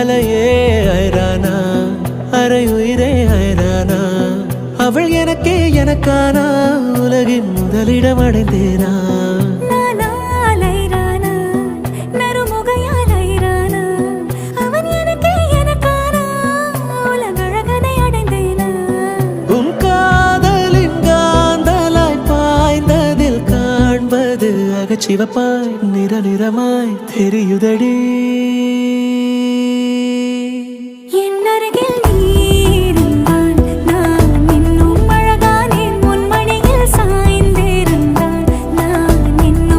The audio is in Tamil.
கலையே ஐரானா அரையுயிரே ஐரானா அவள் எனக்கே எனக்கானா உலகின் முதலிடம் அடைந்தேனா சிவப்பாய் நிற நிறமாய் தெரியுதடி